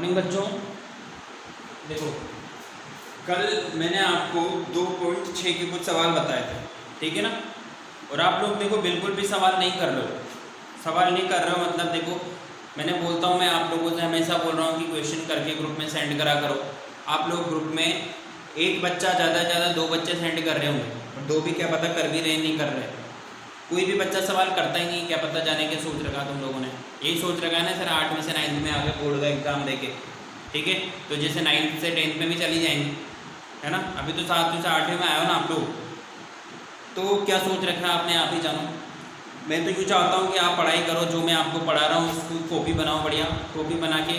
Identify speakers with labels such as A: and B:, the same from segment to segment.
A: Morning बच्चों, देखो कल मैंने आपको 2.6 के कुछ सवाल बताए थे, ठीक है ना। और आप लोग देखो बिल्कुल भी सवाल नहीं कर रहे हो, सवाल नहीं कर रहे हो मतलब देखो मैंने बोलता हूँ, मैं आप लोगों से हमेशा बोल रहा हूँ कि क्वेश्चन करके ग्रुप में सेंड करा करो। आप लोग ग्रुप में एक बच्चा ज़्यादा से ज़्यादा 2 बच्चे सेंड कर रहे होंगे, और 2 भी क्या पता कर भी रहे नहीं कर रहे। कोई भी बच्चा सवाल करता ही नहीं, क्या पता जाने के सोच रखा तुम लोगों ने, यही सोच रखा है ना सर 8वीं से 9वीं में आगे बोर्ड का एग्ज़ाम देके, ठीक है। तो जैसे 9th से 10th में भी चली जाएंगी, है ना। अभी तो 7वीं से 8वीं में आए हो ना आप लोग, तो क्या सोच रखा है आपने, आप ही जानो। मैं तो यूँ चाहता हूँ कि आप पढ़ाई करो, जो मैं आपको पढ़ा रहा हूँ उसको कॉपी बनाओ, बढ़िया कॉपी बना के,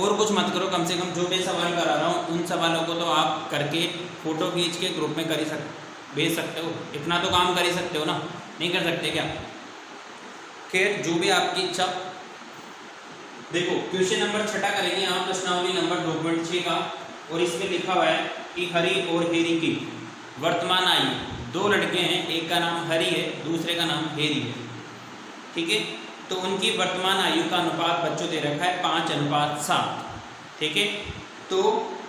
A: और कुछ मत करो। कम से कम जो मैं सवाल करा रहा हूँ उन सवालों को तो आप करके फ़ोटो खींच के ग्रुप में कर ही भेज सकते हो। इतना तो काम कर ही सकते हो ना, नहीं कर सकते क्या? खैर जो भी आपकी इच्छा। देखो क्वेश्चन नंबर 6 करेंगे यहाँ, प्रश्नावली नंबर 2.6 का, और इसमें लिखा हुआ है कि हरि और हेरी की वर्तमान आयु, 2 लड़के हैं, एक का नाम हरि है, दूसरे का नाम हेरी है, ठीक है। तो उनकी वर्तमान आयु का अनुपात बच्चों दे रखा है 5:7, ठीक है। तो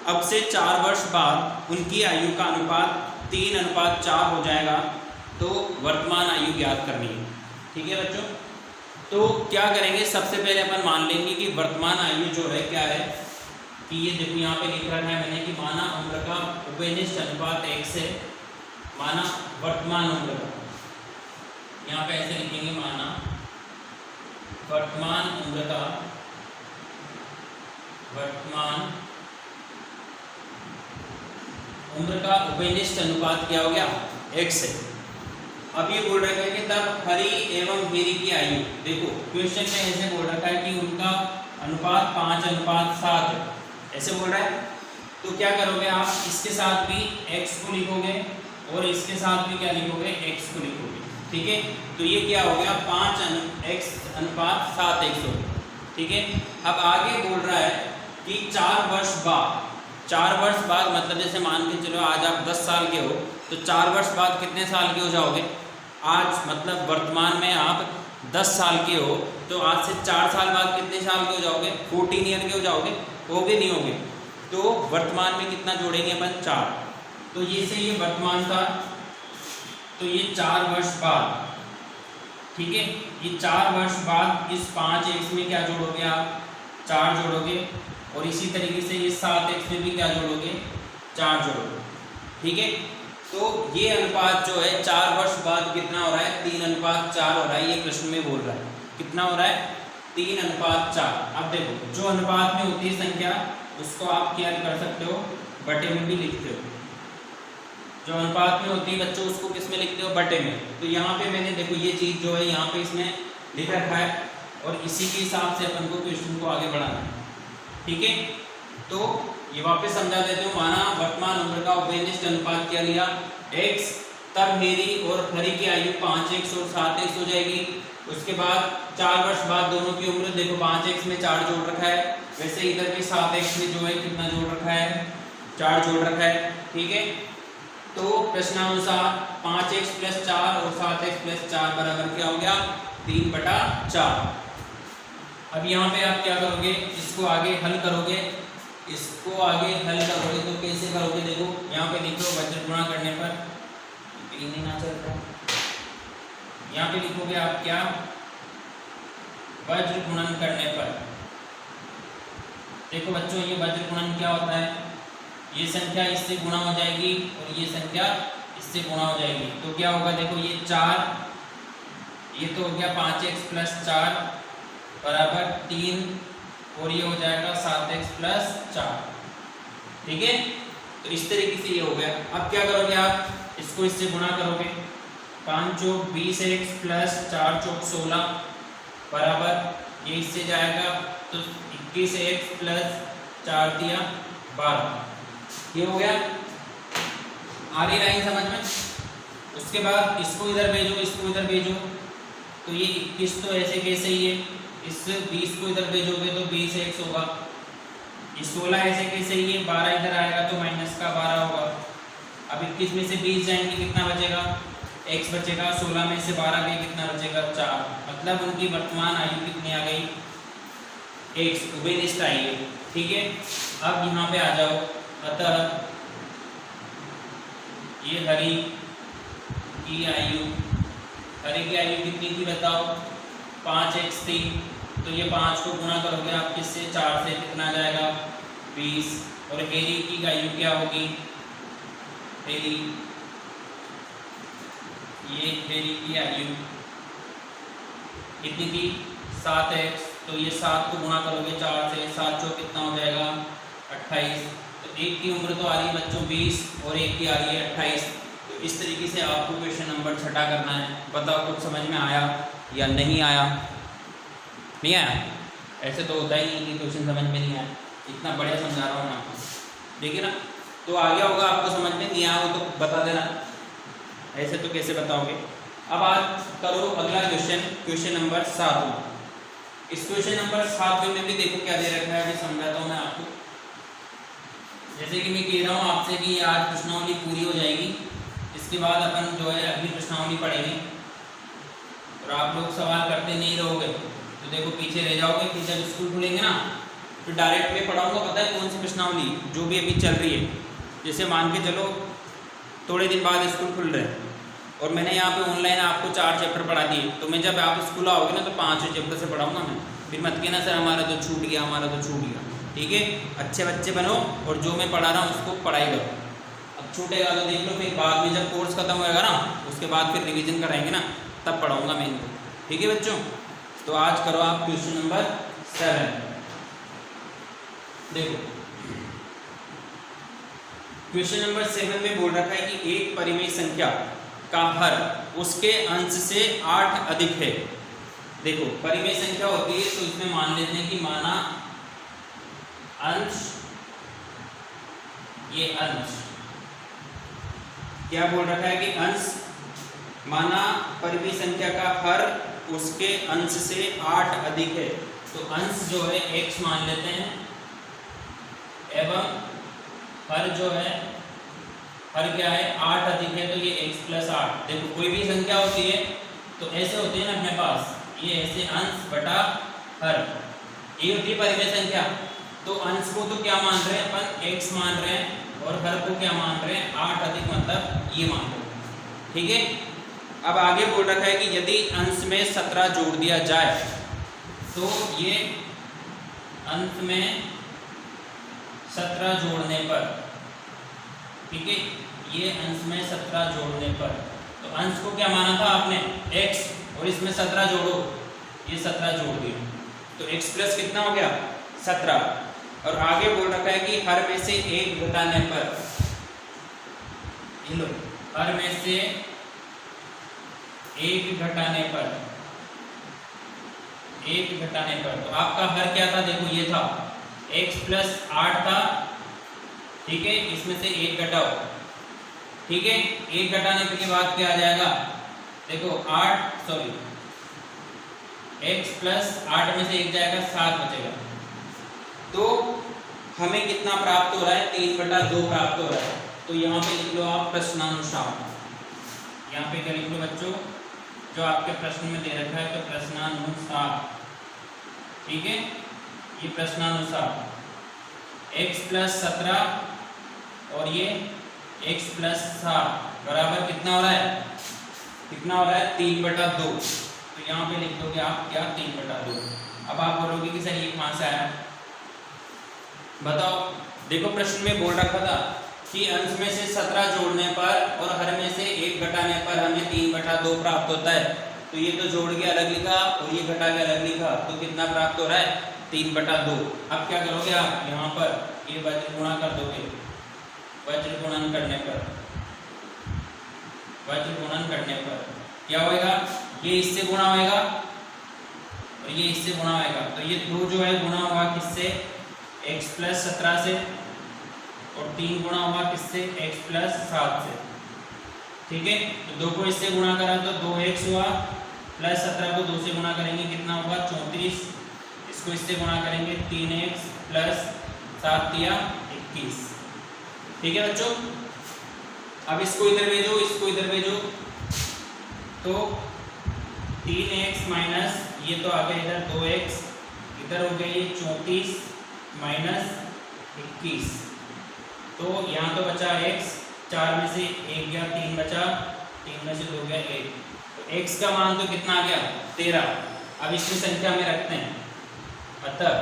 A: अब से 4 वर्ष बाद उनकी आयु का अनुपात 3:4 हो जाएगा। तो वर्तमान आयु ज्ञात करनी है, ठीक है बच्चों। तो क्या करेंगे, सबसे पहले अपन मान लेंगे कि वर्तमान आयु जो है क्या है, कि ये देखो यहाँ पे लिख रखा है मैंने कि माना उम्र का उपनिष्ठ अनुपात 1 से, माना वर्तमान उम्र का, यहाँ पे ऐसे लिखेंगे माना वर्तमान उम्र का, वर्तमान उम्र का उपनिष्ठ अनुपात क्या हो गया 1 से। अब ये बोल रखा है कि तब हरि एवं हेरी की आयु, देखो क्वेश्चन में ऐसे बोल रखा है कि उनका अनुपात 5:7 है, ऐसे बोल रहा है। तो क्या करोगे आप, इसके साथ भी x को लिखोगे और इसके साथ भी क्या लिखोगे, x को लिखोगे, ठीक है। तो ये क्या हो गया 5:7 हो गया, ठीक है। अब आगे बोल रहा है कि 4 वर्ष बाद, 4 वर्ष बाद मतलब जैसे मान के चलो आज आप 10 साल के हो, तो 4 वर्ष बाद कितने साल के हो जाओगे, आज मतलब वर्तमान में आप 10 साल के हो, तो आज से 4 साल बाद कितने साल के हो जाओगे, 14 ईयर के हो जाओगे, होगे नहीं होगे। तो वर्तमान में कितना जोड़ेंगे अपन 4, तो ये से ये वर्तमान था, तो ये 4 वर्ष बाद, ठीक है। ये 4 वर्ष बाद इस 5x में क्या जोड़ोगे आप, 4 जोड़ोगे, और इसी तरीके से ये 7x में भी क्या जोड़ोगे, 4 जोड़ोगे, ठीक है। तो ये अनुपात जो है 4 वर्ष बाद कितना हो रहा है, 3:4 हो रहा है। ये प्रश्न में बोल रहा है कितना हो रहा है, 3:4। अब देखो जो अनुपात में होती है संख्या उसको आप क्या कर सकते हो, बटे में भी लिखते हो। जो अनुपात में होती है बच्चों उसको किस में लिखते हो, बटे में। तो यहाँ पे मैंने देखो ये चीज़ जो है यहाँ पे इसमें लिख रखा है, और इसी के हिसाब से अपन को क्वेश्चन को आगे बढ़ाना है, ठीक है। तो ये वापस समझा देते हो, माना वर्तमान उम्र का उपनिष्ठ अनुपात क्या लिया x, तब मेरी और हरि की आयु 5x और 7x हो जाएगी। उसके बाद 4 वर्ष बाद दोनों की उम्र देखो 5x में 4 जोड़ रखा है, वैसे इधर भी 7x में जो है कितना जोड़ रखा है, 4 जोड़ रखा है, ठीक है। तो प्रश्नानुसार 5x + 4 और 7x + 4 बराबर क्या हो गया, 3/4। अब यहाँ पे आप क्या करोगे, इसको आगे हल करोगे, इसको आगे हल करोगे तो कैसे करोगे, देखो यहाँ पे लिखो वज्र गुणा करने पर, नहीं ना चलता, यहाँ पे लिखोगे आप क्या, वज्र गुणन करने पर। देखो बच्चों ये वज्र गुणन क्या होता है, ये संख्या इससे गुणा हो जाएगी और ये संख्या इससे गुणा हो जाएगी, तो क्या होगा, देखो ये 4, ये तो हो गया 5x + 4 बराबर 3, और ये हो जाएगा 7x + 4, ठीक है। तो इस तरीके से ये हो गया। अब क्या करोगे आप, इसको इससे गुणा करोगे, 5 चौक 20x + 4 चौक 16 बराबर, ये इससे जाएगा तो 21x + 4 दिया 12, ये हो गया। आ रही लाइन समझ में। उसके बाद इसको इधर भेजो, इसको इधर भेजो, तो ये 21 तो ऐसे कैसे ही है, इस 20 को इधर भेजोगे तो 20x होगा, ये 16 ऐसे कैसे ही है, 12 इधर आएगा तो -12 होगा। अब 21 में से 20 जाएंगे कितना बचेगा, x बचेगा, 16 में से 12 गए कितना बचेगा, 4। मतलब उनकी वर्तमान आयु कितनी आ गई, एक्स उभयनिष्ठ आई है, ठीक है। अब यहाँ पे आ जाओ, अतः ये हरि की आयु, हरि की आयु कितनी थी बताओ, 5x थी। तो ये 5 को गुना करोगे आप किससे, 4 से, कितना आ जाएगा 20। और हेरी की आयु क्या होगी, हेरी, ये हेरी की आयु कितनी थी 7x। तो ये 7 को गुणा करोगे 4 से, 7 चौक कितना हो जाएगा 28। तो एक की उम्र तो आ रही है बच्चों 20 और एक की आ रही है 28। तो इस तरीके से आपको क्वेश्चन नंबर 6 करना है। बताओ कुछ समझ में आया या नहीं आया? नहीं आया? ऐसे तो होता ही नहीं कि क्वेश्चन समझ में नहीं आया, इतना बढ़िया समझा रहा हूँ मैं आपको, देखिए ना। तो आ गया होगा आपको समझ में, नहीं आया हो तो बता देना, ऐसे तो कैसे बताओगे। अब आज करो अगला क्वेश्चन, क्वेश्चन नंबर 7। इस क्वेश्चन नंबर 7 में भी देखो क्या दे रखा है, अभी समझाता हूँ मैं आपको। जैसे कि मैं कह रहा हूँ आपसे कि आज प्रश्नावली पूरी हो जाएगी, इसके बाद अपन जो है अगली प्रश्नावली पढ़ेंगे। और आप लोग सवाल करते नहीं रहोगे तो देखो पीछे रह जाओगे, कि जब स्कूल खुलेंगे ना तो डायरेक्ट में पढ़ाऊँगा, पता है कौन सी प्रश्नावली जो भी अभी चल रही है। जैसे मान के चलो थोड़े दिन बाद स्कूल खुल रहे हैं और मैंने यहाँ पे ऑनलाइन आपको 4 चैप्टर पढ़ा दिए, तो मैं जब आप स्कूल आओगे ना तो 5वें चैप्टर से पढ़ाऊँगा मैं। फिर मत कहना सर हमारा तो छूट गया, हमारा तो छूट गया, ठीक है। अच्छे बच्चे बनो और जो मैं पढ़ा रहा हूँ उसको पढ़ाई करो। अब छूटेगा तो देख लो, फिर बाद में जब कोर्स खत्म होएगा ना उसके बाद फिर रिविजन कराएंगे ना, तब पढ़ाऊँगा मैं इनको, ठीक है बच्चों। तो आज करो आप क्वेश्चन नंबर 7। देखो क्वेश्चन नंबर 7 में बोल रखा है कि एक परिमेय संख्या का हर उसके अंश से 8 अधिक है। देखो परिमेय संख्या होती है तो इसमें मान लेते हैं कि माना अंश, ये अंश क्या बोल रखा है कि अंश, माना परिमेय संख्या का हर उसके अंश से 8 अधिक है। तो अंश जो है x मान लेते हैं, एवं हर जो है, हर क्या है 8 अधिक है, तो ये x + 8। देखो कोई भी संख्या होती है तो ऐसे होते हैं ना अपने पास, ये ऐसे अंश बटा हर, ये होती है परिमेय संख्या। तो अंश को तो क्या मान रहे हैं अपन, x मान रहे हैं, और हर को क्या मान रहे हैं 8 अधिक, मतलब ये मान रहे हैं, ठीक है। अब आगे बोल रखा है कि यदि अंश में 17 जोड़ दिया जाए तो ये अंश में 17 जोड़ने पर, ठीक है, ये अंश में 17 जोड़ने पर, तो अंश को क्या माना था आपने x, और इसमें 17 जोड़ो, ये 17 जोड़ दिया तो x प्लस कितना हो गया 17। और आगे बोल रखा है कि हर में से 1 घटाने पर, लो हर में से 1 घटाने पर, 1 घटाने पर, तो आपका हर क्या था, देखो ये था x + 8 था, ठीक है, इसमें से 1 घटाओ, ठीक है। 1 घटाने के बाद क्या आ जाएगा, देखो 8 सॉरी x + 8 में से 1 जाएगा, 7 बचेगा। तो हमें कितना प्राप्त हो रहा है, 3/2 प्राप्त हो रहा है। तो यहाँ पे लिख लो आप प्रश्नानुसार, यहाँ पे क्या लिख लो बच्चों, जो आपके प्रश्न में दे रखा है तो प्रश्नानुसार, ठीक है, ये प्रश्नानुसार x + 17 और ये x + 7 बराबर कितना हो रहा है, कितना हो रहा है 3/2। तो यहाँ पे लिख दोगे आप क्या 3/2। अब आप बोलोगे कि सर ये कहाँ से आया, बताओ। देखो प्रश्न में बोल रखा था कि अंश में से 17 जोड़ने पर और हर में से 1 घटाने पर हमें 3/2 प्राप्त होता है। तो ये तो जोड़ के अलग लिखा और ये घटा के अलग लिखा, तो कितना प्राप्त हो रहा है 3/2। अब क्या करोगे आप, यहाँ पर ये वज्र गुणा कर दोगे, वज्र गुणन करने पर, वज्र गुणन करने पर क्या होएगा, ये इससे गुणा होएगा और ये इससे गुणा होएगा। तो ये 2 जो है गुणा हुआ किससे, x + 17 से, और 3 गुणा हुआ किससे, x + 7 से, ठीक है। तो 2 को इससे गुणा करा तो 2x हुआ, प्लस 17 को 2 से गुणा करेंगे कितना होगा 34, इसको इससे गुणा करेंगे 3x + 7 दिया 21, ठीक है बच्चों। अब इसको इधर भेजो, इसको इधर भेजो, तो 3x माइनस ये तो आ गया इधर 2x, इधर हो गया ये 34 माइनस 21, तो यहाँ तो बचा x, 4 में से 1 गया, 3 बचा, 3 में से 2 गया 1, तो x का मान तो कितना आ गया 13। अब इसकी संख्या में रखते हैं, अतः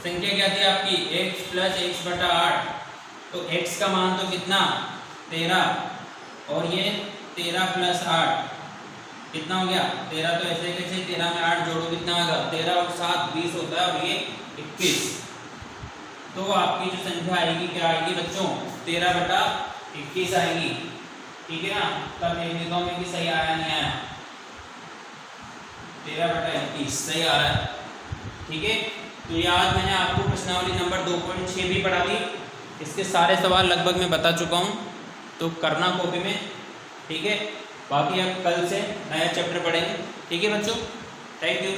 A: संख्या क्या थी आपकी x प्लस x बटा 8, तो x का मान तो कितना 13 और ये 13 प्लस 8 कितना हो गया 13, तो ऐसे कैसे 13 में 8 जोड़ो कितना होगा 13 और 7 20 होता है और ये 21, तो आपकी जो संख्या आएगी क्या आएगी बच्चों 13 बटा 21 आएगी, ठीक है ना। तब देख लेता हूँ मैं कि सही आया नहीं आया, 13 बटा 21 सही आ रहा है, ठीक है। तो ये आज मैंने आपको प्रश्नावली नंबर 2.6 भी पढ़ा दी, इसके सारे सवाल लगभग मैं बता चुका हूँ, तो करना कॉपी में, ठीक है। बाकी अब कल से नया चैप्टर पढ़ेंगे, ठीक है बच्चों, थैंक यू।